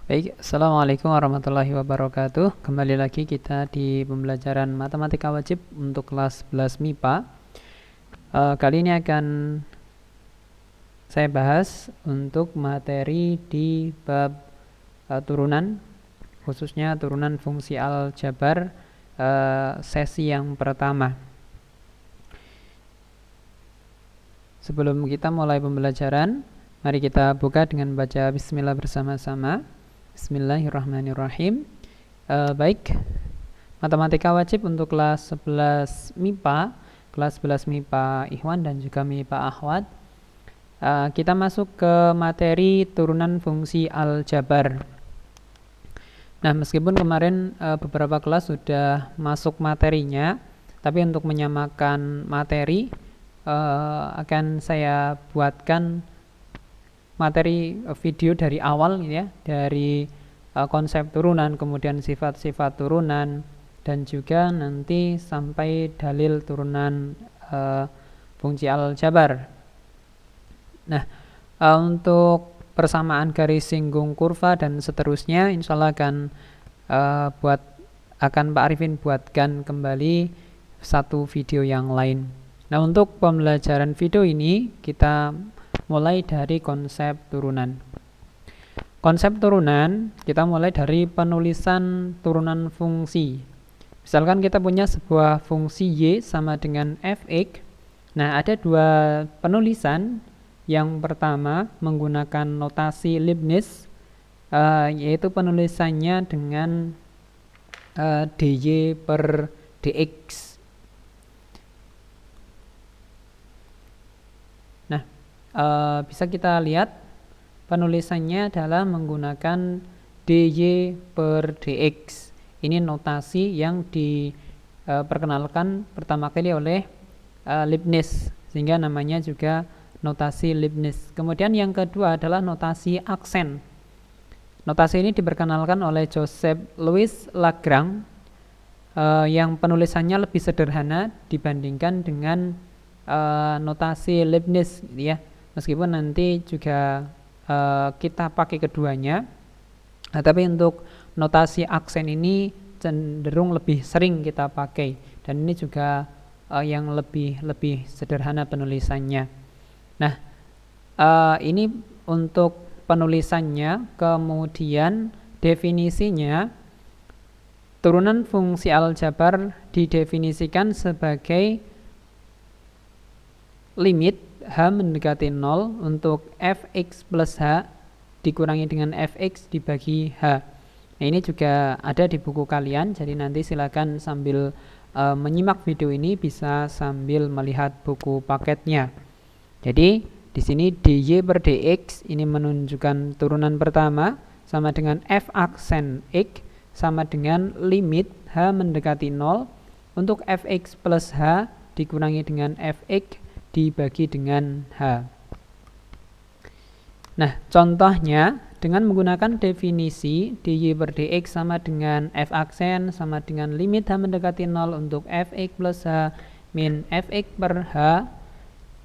Baik, Assalamualaikum warahmatullahi wabarakatuh. Kembali lagi kita di pembelajaran matematika wajib untuk kelas 11 MIPA. Kali ini akan saya bahas untuk materi di bab turunan, khususnya turunan fungsi aljabar sesi yang pertama. Sebelum kita mulai pembelajaran, mari kita buka dengan baca bismillah bersama-sama. Bismillahirrahmanirrahim. Baik, matematika wajib untuk kelas 11 MIPA, kelas 11 MIPA Ikhwan dan juga MIPA Akhwat. Kita masuk ke materi turunan fungsi aljabar. Nah, meskipun kemarin beberapa kelas sudah masuk materinya, tapi untuk menyamakan materi akan saya buatkan materi video dari awal ya, dari konsep turunan, kemudian sifat-sifat turunan, dan juga nanti sampai dalil turunan fungsi aljabar. Nah, untuk persamaan garis singgung kurva dan seterusnya, insya Allah akan Pak Arifin buatkan kembali satu video yang lain. Nah, untuk pembelajaran video ini kita mulai dari konsep turunan. Konsep turunan kita mulai dari penulisan turunan fungsi. Misalkan kita punya sebuah fungsi y sama dengan fx. Nah, ada dua penulisan. Yang pertama menggunakan notasi Leibniz, yaitu penulisannya dengan dy per dx. Bisa kita lihat penulisannya adalah menggunakan dy per dx. Ini notasi yang diperkenalkan pertama kali oleh Leibniz, sehingga namanya juga notasi Leibniz. Kemudian yang kedua adalah notasi aksen. Notasi ini diperkenalkan oleh Joseph Louis Lagrange, yang penulisannya lebih sederhana dibandingkan dengan notasi Leibniz, ya. Meskipun nanti juga kita pakai keduanya, tapi untuk notasi aksen ini cenderung lebih sering kita pakai, dan ini juga yang lebih sederhana penulisannya. Nah, ini untuk penulisannya. Kemudian definisinya, turunan fungsi aljabar didefinisikan sebagai limit h mendekati 0 untuk fx plus h dikurangi dengan fx dibagi h. Nah, ini juga ada di buku kalian, jadi nanti silakan sambil menyimak video ini bisa sambil melihat buku paketnya. Jadi di sini dy per dx ini menunjukkan turunan pertama sama dengan f aksen x sama dengan limit h mendekati 0 untuk fx plus h dikurangi dengan fx dibagi dengan h. Nah, contohnya dengan menggunakan definisi dy per dx sama dengan f aksen sama dengan limit h mendekati 0 untuk fx plus h min fx per h.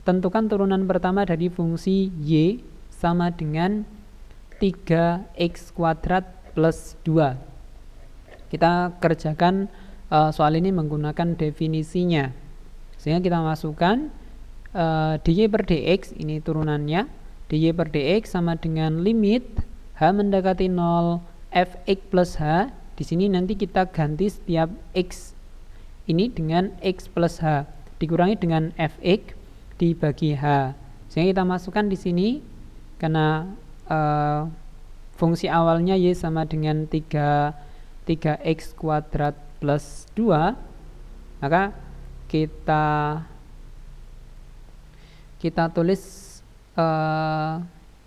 Tentukan turunan pertama dari fungsi y sama dengan 3x kuadrat plus 2. Kita kerjakan soal ini menggunakan definisinya, sehingga kita masukkan dy per dx, ini turunannya, dy per dx sama dengan limit h mendekati 0 fx plus h. Di sini nanti kita ganti setiap x ini dengan x plus h dikurangi dengan fx dibagi h. Sehingga kita masukkan di sini, karena fungsi awalnya y sama dengan 3x kuadrat plus 2, maka kita tulis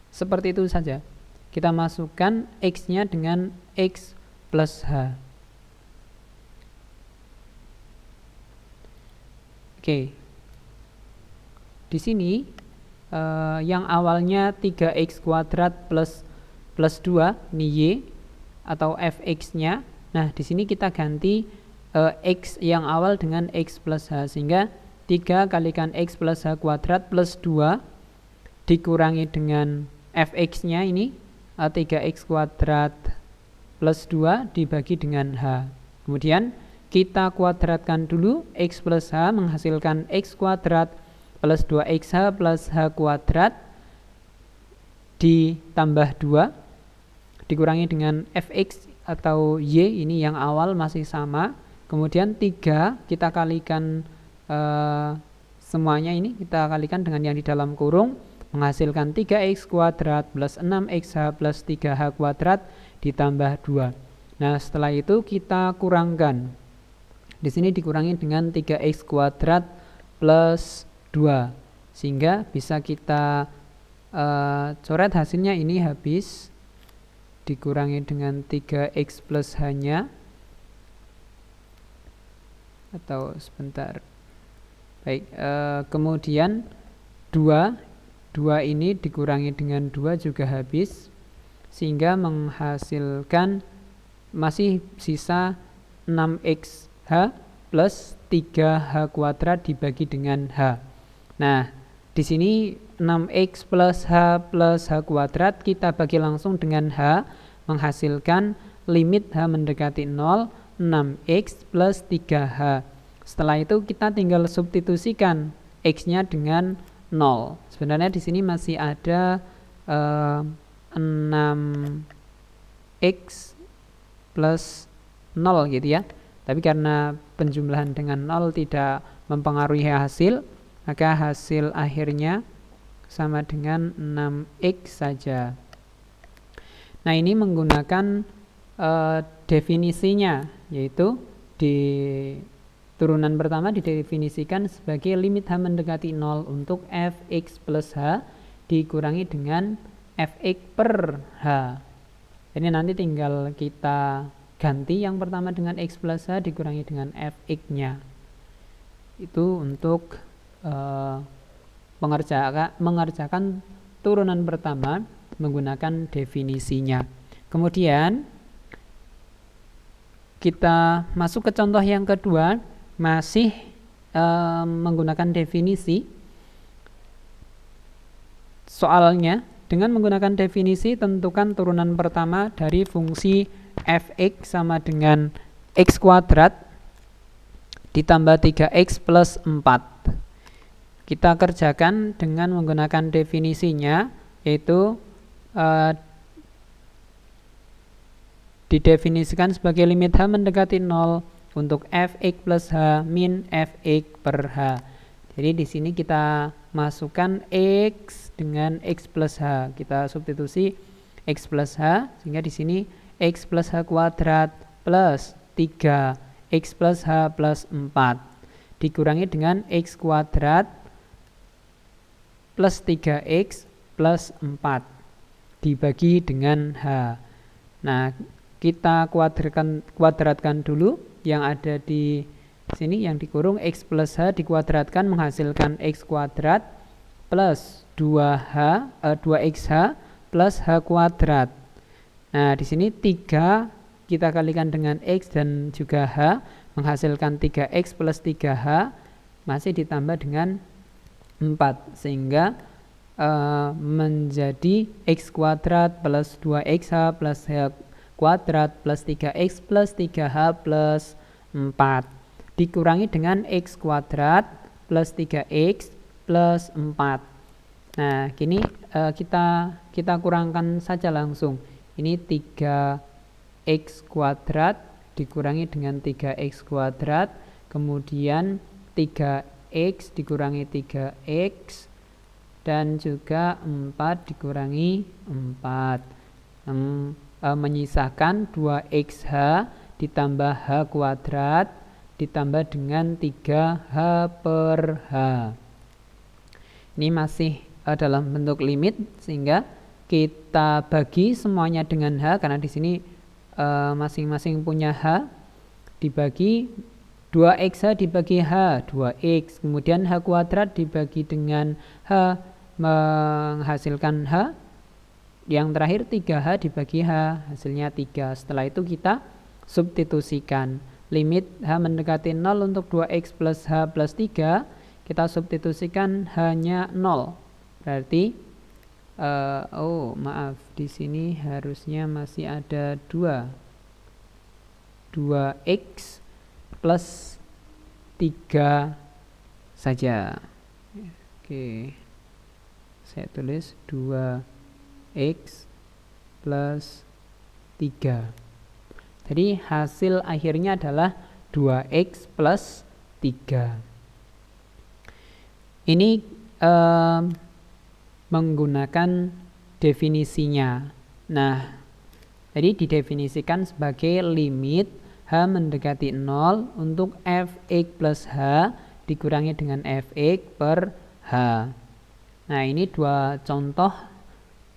seperti itu saja. Kita masukkan x-nya dengan x plus h. Oke. Di sini yang awalnya 3x kuadrat plus 2 ini y atau fx-nya. Nah, di sini kita ganti x yang awal dengan x plus h, sehingga 3 kalikan x plus h kuadrat plus 2 dikurangi dengan fx-nya ini 3x kuadrat plus 2 dibagi dengan H. Kemudian kita kuadratkan dulu x plus H menghasilkan x kuadrat plus 2xh plus H kuadrat ditambah 2 dikurangi dengan fx atau y, ini yang awal masih sama. Kemudian 3 kita kalikan semuanya, ini kita kalikan dengan yang di dalam kurung, menghasilkan 3x kuadrat plus 6xh plus 3h kuadrat ditambah 2. Nah, setelah itu kita kurangkan. Di sini dikurangi dengan 3x kuadrat plus 2. Sehingga bisa kita coret hasilnya, ini habis. Dikurangi dengan 3x plus h-nya. Atau sebentar. Baik, kemudian 2 ini dikurangi dengan 2 juga habis, sehingga menghasilkan masih sisa 6xh plus 3h kuadrat dibagi dengan h. Nah, di sini 6x plus h kuadrat kita bagi langsung dengan h, menghasilkan limit h mendekati 0, 6x plus 3h. Setelah itu kita tinggal substitusikan x-nya dengan 0. Sebenarnya di sini masih ada 6x plus 0 gitu ya. Tapi karena penjumlahan dengan 0 tidak mempengaruhi hasil, maka hasil akhirnya sama dengan 6x saja. Nah, ini menggunakan definisinya, yaitu di turunan pertama didefinisikan sebagai limit h mendekati 0 untuk fx plus h dikurangi dengan fx per h. Ini nanti tinggal kita ganti yang pertama dengan x plus h dikurangi dengan fx-nya. Itu untuk mengerjakan turunan pertama menggunakan definisinya. Kemudian kita masuk ke contoh yang kedua, masih menggunakan definisi. Soalnya dengan menggunakan definisi, tentukan turunan pertama dari fungsi fx sama dengan x kuadrat ditambah 3x plus 4. Kita kerjakan dengan menggunakan definisinya, yaitu didefinisikan sebagai limit h mendekati 0 untuk fx plus h min fx per h. Jadi di sini kita masukkan x dengan x plus h. Kita substitusi x plus h, sehingga di sini x plus h kuadrat plus 3 x plus h plus 4 dikurangi dengan x kuadrat plus 3x plus 4 dibagi dengan h. Nah, kita kuadratkan dulu yang ada di sini, yang dikurung x plus h dikuadratkan menghasilkan x kuadrat plus 2xh plus h kuadrat. Nah, di sini 3 kita kalikan dengan x dan juga h menghasilkan 3x plus 3h masih ditambah dengan 4, sehingga menjadi x kuadrat plus 2xh plus h kuadrat plus 3x plus 3h plus 4 dikurangi dengan x kuadrat plus 3x plus 4. Nah, kini kita kurangkan saja langsung. Ini 3x kuadrat dikurangi dengan 3x kuadrat, kemudian 3x dikurangi 3x, dan juga 4 dikurangi 4. Menyisakan 2xh ditambah h kuadrat ditambah dengan 3h per h. Ini masih dalam bentuk limit, sehingga kita bagi semuanya dengan h, karena di sini masing-masing punya h, dibagi 2xh dibagi h 2x, kemudian h kuadrat dibagi dengan h menghasilkan h, yang terakhir 3h dibagi h hasilnya 3. Setelah itu kita substitusikan limit h mendekati 0 untuk 2x plus h plus 3, kita substitusikan h-nya 0, berarti Oh maaf, di sini harusnya masih ada 2x plus 3 saja. Oke, saya tulis 2x plus 3. Jadi hasil akhirnya adalah 2x plus 3. Ini menggunakan definisinya. Nah, jadi didefinisikan sebagai limit h mendekati 0 untuk fx plus h dikurangi dengan fx per h. Nah, ini dua contoh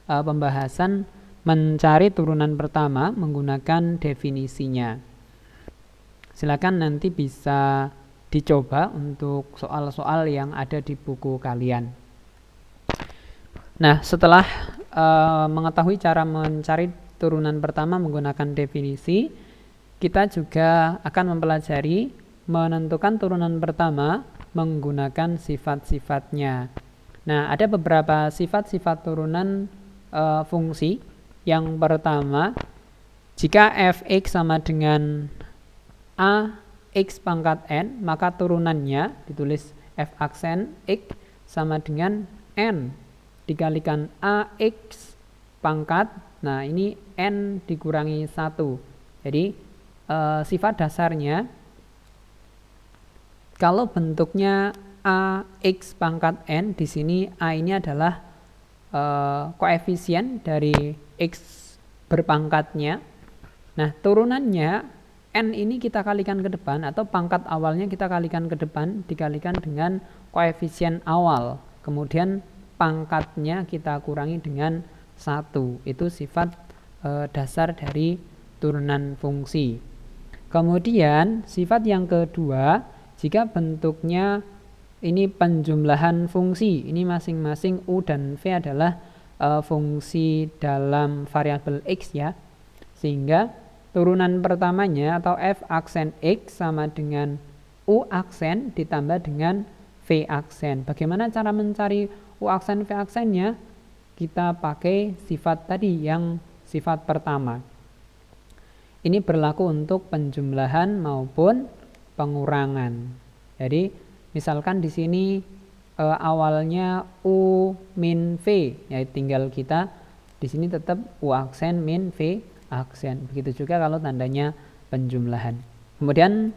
pembahasan mencari turunan pertama menggunakan definisinya. Silakan nanti bisa dicoba untuk soal-soal yang ada di buku kalian. Nah, setelah mengetahui cara mencari turunan pertama menggunakan definisi, kita juga akan mempelajari menentukan turunan pertama menggunakan sifat-sifatnya. Nah, ada beberapa sifat-sifat turunan fungsi. Yang pertama, jika fx sama dengan ax pangkat n, maka turunannya ditulis f aksen x sama dengan n dikalikan ax pangkat, nah ini n dikurangi 1. Jadi sifat dasarnya, kalau bentuknya ax pangkat n, di sini a ini adalah koefisien dari x berpangkatnya. Nah, turunannya n ini kita kalikan ke depan, atau pangkat awalnya kita kalikan ke depan dikalikan dengan koefisien awal, kemudian pangkatnya kita kurangi dengan 1. Itu sifat dasar dari turunan fungsi. Kemudian sifat yang kedua, jika bentuknya ini penjumlahan fungsi, ini masing-masing u dan v adalah fungsi dalam variabel x ya, sehingga turunan pertamanya atau f aksen x sama dengan u aksen ditambah dengan v aksen. Bagaimana cara mencari u aksen v aksennya? Kita pakai sifat tadi yang sifat pertama. Ini berlaku untuk penjumlahan maupun pengurangan. Jadi misalkan di sini awalnya u min v, ya tinggal kita di sini tetap u aksen min v aksen. Begitu juga kalau tandanya penjumlahan. Kemudian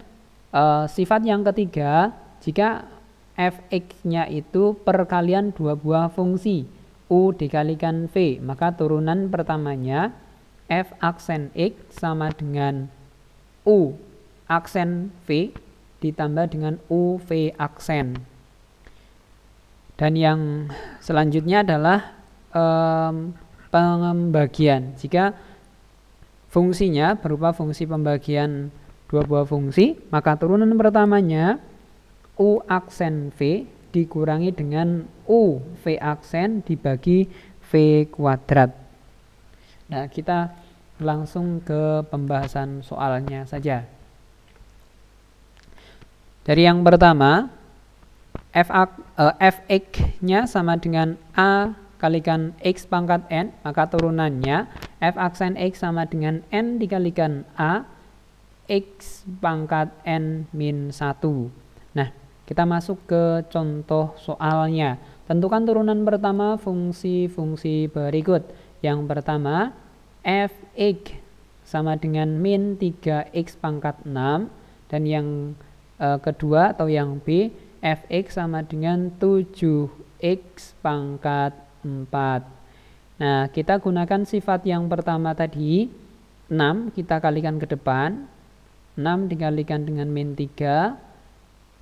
sifat yang ketiga, jika fx-nya itu perkalian dua buah fungsi u dikalikan v, maka turunan pertamanya f aksen x sama dengan u aksen v ditambah dengan u v aksen. Dan yang selanjutnya adalah pembagian. Jika fungsinya berupa fungsi pembagian dua buah fungsi, maka turunan pertamanya u aksen v dikurangi dengan u v aksen dibagi v kuadrat. Nah, kita langsung ke pembahasan soalnya saja. Dari yang pertama, fx-nya sama dengan a kalikan x pangkat n, maka turunannya f aksen x sama dengan n dikalikan a x pangkat n min 1. Nah, kita masuk ke contoh soalnya. Tentukan turunan pertama fungsi-fungsi berikut. Yang pertama, fx sama dengan min 3x pangkat 6. Dan yang kedua atau yang B, fx sama dengan 7x pangkat 4. Nah, kita gunakan sifat yang pertama tadi, 6 kita kalikan ke depan. 6 dikalikan dengan min 3,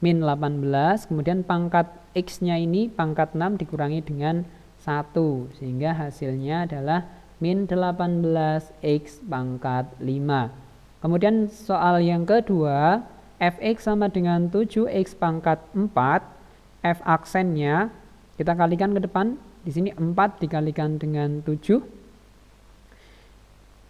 min 18, kemudian pangkat x-nya ini pangkat 6 dikurangi dengan 1, sehingga hasilnya adalah min 18x pangkat 5. Kemudian soal yang kedua, fx sama dengan 7x pangkat 4, f aksennya kita kalikan ke depan, di sini 4 dikalikan dengan 7,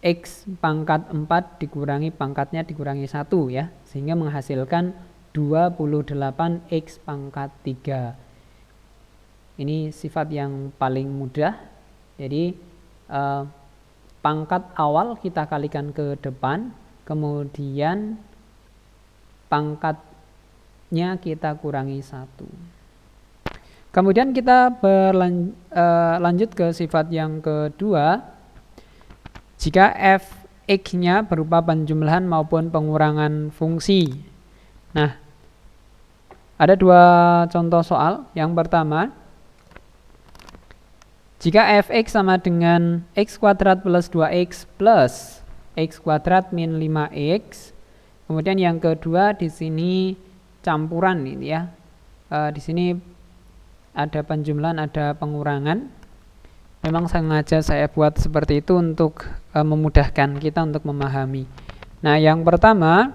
x pangkat 4 dikurangi pangkatnya dikurangi 1 ya, sehingga menghasilkan 28x pangkat 3. Ini sifat yang paling mudah Jadi pangkat awal kita kalikan ke depan, kemudian pangkatnya kita kurangi 1. Kemudian kita lanjut ke sifat yang kedua. Jika fx-nya berupa penjumlahan maupun pengurangan fungsi. Nah, ada 2 contoh soal. Yang pertama, jika fx sama dengan x kuadrat plus 2x plus x kuadrat min 5x. Kemudian yang kedua di sini campuran ini ya. Di sini ada penjumlahan, ada pengurangan. Memang sengaja saya buat seperti itu untuk memudahkan kita untuk memahami. Nah, yang pertama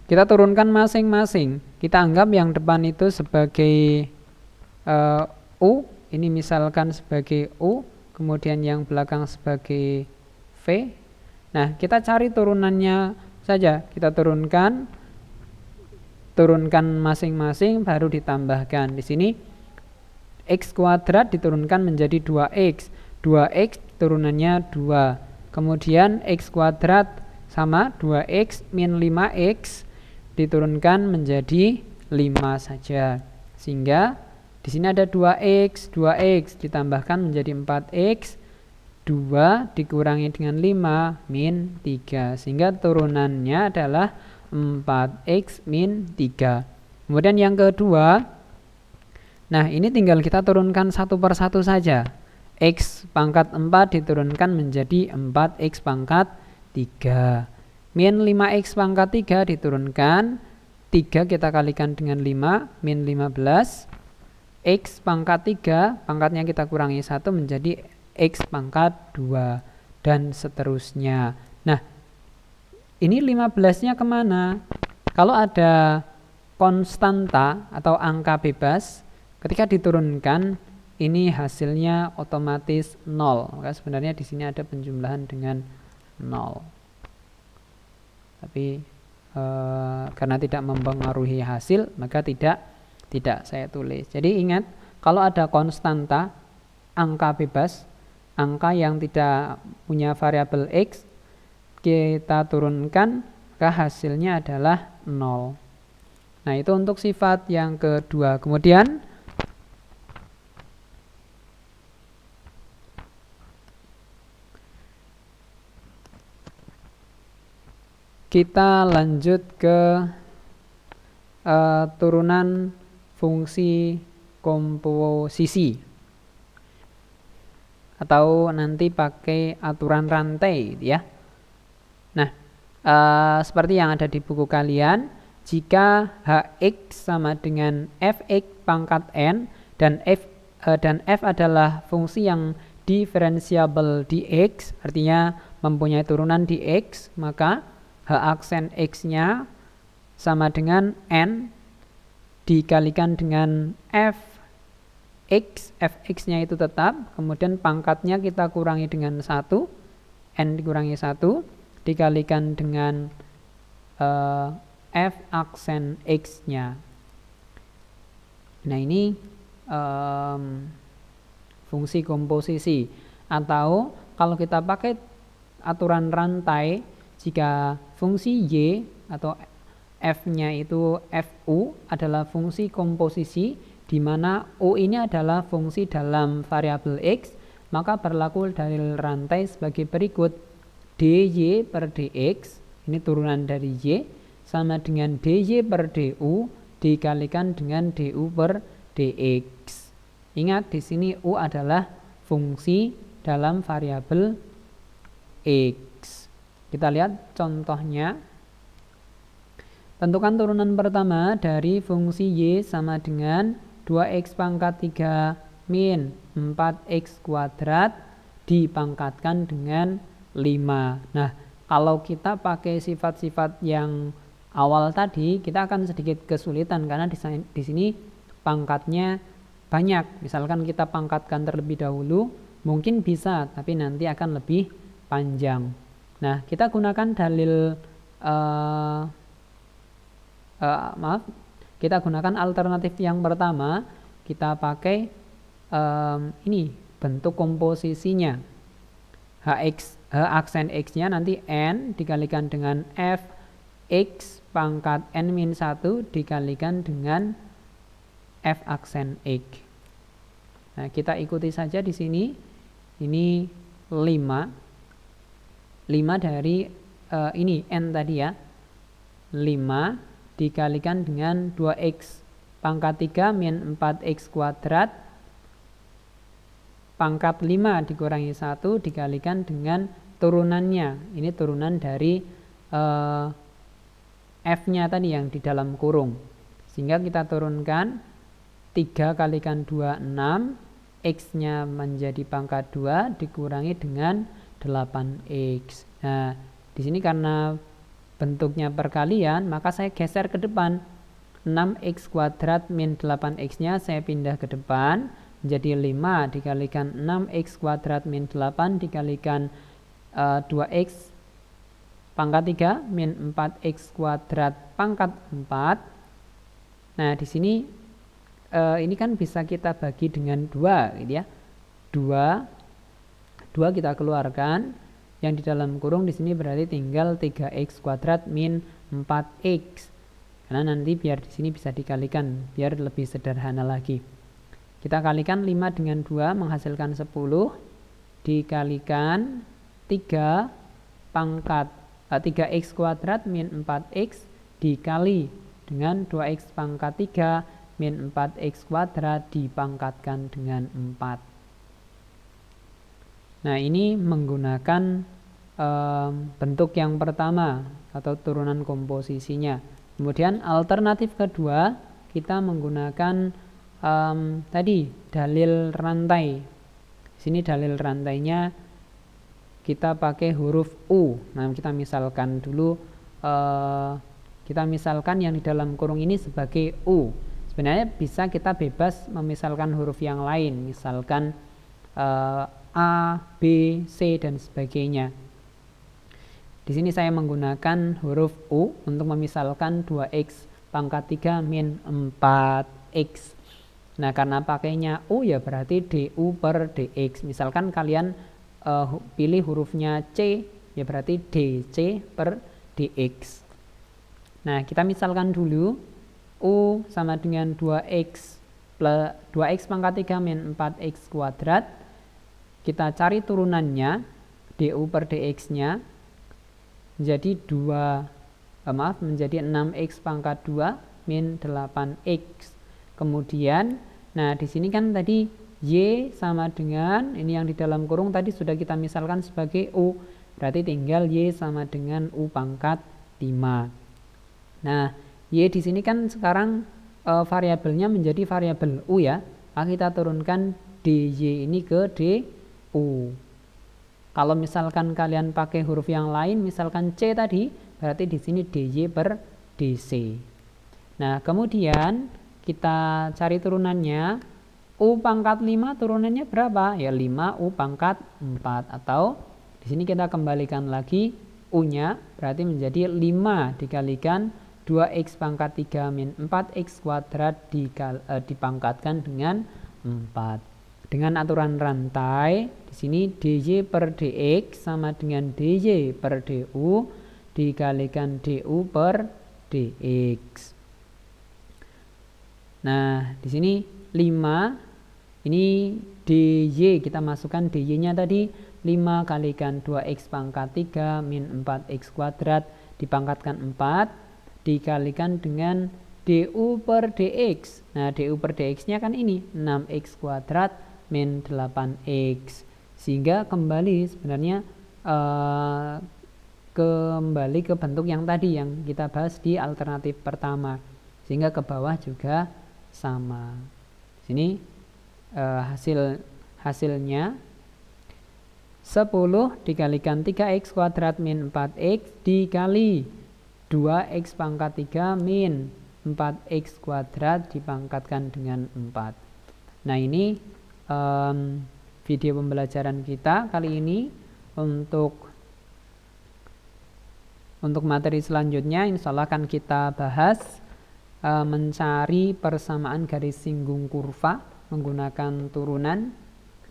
kita turunkan masing-masing. Kita anggap yang depan itu sebagai U. Ini misalkan sebagai U, kemudian yang belakang sebagai V. Nah, kita cari turunannya saja. Kita turunkan masing-masing, baru ditambahkan. Di sini x kuadrat diturunkan menjadi 2x. 2x turunannya 2. Kemudian x kuadrat sama 2x min 5x diturunkan menjadi 5 saja. Sehingga di sini ada 2x ditambahkan menjadi 4x, 2 dikurangi dengan 5 min 3. Sehingga turunannya adalah 4x min 3. Kemudian yang kedua, nah ini tinggal kita turunkan satu per satu saja. X pangkat 4 diturunkan menjadi 4x pangkat 3. Min 5x pangkat 3 diturunkan 3 kita kalikan dengan 5, min 15. X pangkat 3, pangkatnya kita kurangi 1 menjadi X pangkat 2, dan seterusnya. Nah, ini 15-nya kemana? Kalau ada konstanta atau angka bebas, ketika diturunkan, ini hasilnya otomatis 0. Maka sebenarnya di sini ada penjumlahan dengan 0. Tapi karena tidak mempengaruhi hasil, maka tidak saya tulis. Jadi ingat, kalau ada konstanta, angka bebas, angka yang tidak punya variabel X, kita turunkan, maka hasilnya adalah 0. Nah, itu untuk sifat yang kedua. Kemudian kita lanjut ke turunan fungsi komposisi, atau nanti pakai aturan rantai ya. Nah, seperti yang ada di buku kalian, jika hx sama dengan fx pangkat n dan f adalah fungsi yang diferensiabel dx, artinya mempunyai turunan dx, maka h aksen x-nya sama dengan n dikalikan dengan fx-nya itu tetap, kemudian pangkatnya kita kurangi dengan 1, n dikurangi 1, dikalikan dengan f aksen x-nya. Nah, ini fungsi komposisi. Atau kalau kita pakai aturan rantai, jika fungsi y atau f-nya itu fu adalah fungsi komposisi, di mana u ini adalah fungsi dalam variabel x, maka berlaku dalil rantai sebagai berikut. dy per dx, ini turunan dari y, sama dengan dy per du dikalikan dengan du per dx. Ingat, di sini u adalah fungsi dalam variabel x. Kita lihat contohnya. Tentukan turunan pertama dari fungsi y sama dengan 2x pangkat 3 min 4x kuadrat dipangkatkan dengan 5. Nah, kalau kita pakai sifat-sifat yang awal tadi, kita akan sedikit kesulitan karena di sini pangkatnya banyak. Misalkan kita pangkatkan terlebih dahulu, mungkin bisa, tapi nanti akan lebih panjang. Nah, kita gunakan dalil kita gunakan alternatif yang pertama. Kita pakai ini bentuk komposisinya. H aksen X-nya nanti N dikalikan dengan F X pangkat N-1 dikalikan dengan F aksen X. Nah, kita ikuti saja di sini. Ini 5 dari ini N tadi ya. 5 dikalikan dengan 2X pangkat 3 min 4X kuadrat pangkat 5 dikurangi 1 dikalikan dengan turunannya. Ini turunan dari F-nya tadi yang di dalam kurung. Sehingga kita turunkan 3 kalikan 2, 6. X-nya menjadi pangkat 2 dikurangi dengan 8X. Nah, di sini karena bentuknya perkalian, maka saya geser ke depan. 6X kuadrat min 8X-nya saya pindah ke depan. Menjadi 5 dikalikan 6X kuadrat min 8 dikalikan 2X pangkat 3 min 4X kuadrat pangkat 4. Nah, di sini ini kan bisa kita bagi dengan 2 gitu ya. 2 kita keluarkan, yang di dalam kurung di sini berarti tinggal 3X kuadrat min 4X. Karena nanti biar di sini bisa dikalikan biar lebih sederhana lagi. Kita kalikan 5 dengan 2 menghasilkan 10 dikalikan 3 pangkat 3X kuadrat min 4X dikali dengan 2X pangkat 3 min 4X kuadrat dipangkatkan dengan 4. Nah, ini menggunakan bentuk yang pertama atau turunan komposisinya. Kemudian alternatif kedua kita menggunakan tadi dalil rantai. Di sini dalil rantainya kita pakai huruf U. Nah, kita misalkan dulu, kita misalkan yang di dalam kurung ini sebagai U. Sebenarnya bisa kita bebas memisalkan huruf yang lain, misalkan A, B, C dan sebagainya. Di sini saya menggunakan huruf U untuk memisalkan 2X pangkat 3 min 4X. Nah, karena pakainya U ya berarti DU per DX. Misalkan kalian pilih hurufnya C, ya berarti DC per DX. Nah, kita misalkan dulu U sama dengan 2X pangkat 3 min 4X kuadrat. Kita cari turunannya, DU per DX-nya menjadi 6X pangkat 2 min 8X. Kemudian, nah di sini kan tadi Y sama dengan, ini yang di dalam kurung tadi sudah kita misalkan sebagai U. Berarti tinggal Y sama dengan U pangkat 5. Nah, Y di sini kan sekarang variabelnya menjadi variabel U ya. Maka kita turunkan DY ini ke DU. Kalau misalkan kalian pakai huruf yang lain, misalkan C tadi, berarti di sini DY per DC. Nah, kemudian kita cari turunannya. U pangkat 5 turunannya berapa? Ya 5 U pangkat 4. Atau di sini kita kembalikan lagi U-nya, berarti menjadi 5 dikalikan 2X pangkat 3 min 4X kuadrat dipangkatkan dengan 4. Dengan aturan rantai, di sini DY per DX sama dengan DY per DU dikalikan DU per DX. Nah, di sini 5, ini DY, kita masukkan DY-nya tadi 5 kalikan 2X pangkat 3 min 4X kuadrat dipangkatkan 4 dikalikan dengan DU per DX. Nah, DU per DX-nya kan ini 6X kuadrat min 8X. Sehingga kembali sebenarnya kembali ke bentuk yang tadi yang kita bahas di alternatif pertama. Sehingga ke bawah juga sama. Sini hasilnya 10 dikalikan 3X kuadrat min 4X dikali 2X pangkat 3 min 4X kuadrat dipangkatkan dengan 4. Nah, ini video pembelajaran kita kali ini. Untuk materi selanjutnya insya Allah akan kita bahas mencari persamaan garis singgung kurva menggunakan turunan,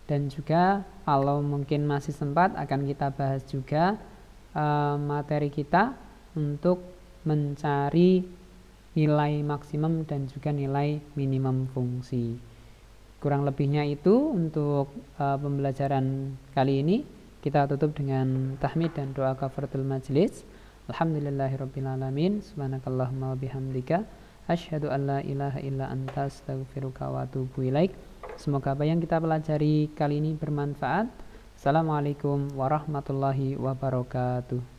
dan juga kalau mungkin masih sempat akan kita bahas juga materi kita untuk mencari nilai maksimum dan juga nilai minimum fungsi. Kurang lebihnya itu untuk pembelajaran kali ini. Kita tutup dengan tahmid dan doa kafaratul majlis. Alhamdulillahirabbil alamin. Subhanakallahumma wa bihamdika asyhadu an la ilaha illa anta astaghfiruka wa atubu ilaik. Semoga apa yang kita pelajari kali ini bermanfaat. Assalamualaikum warahmatullahi wabarakatuh.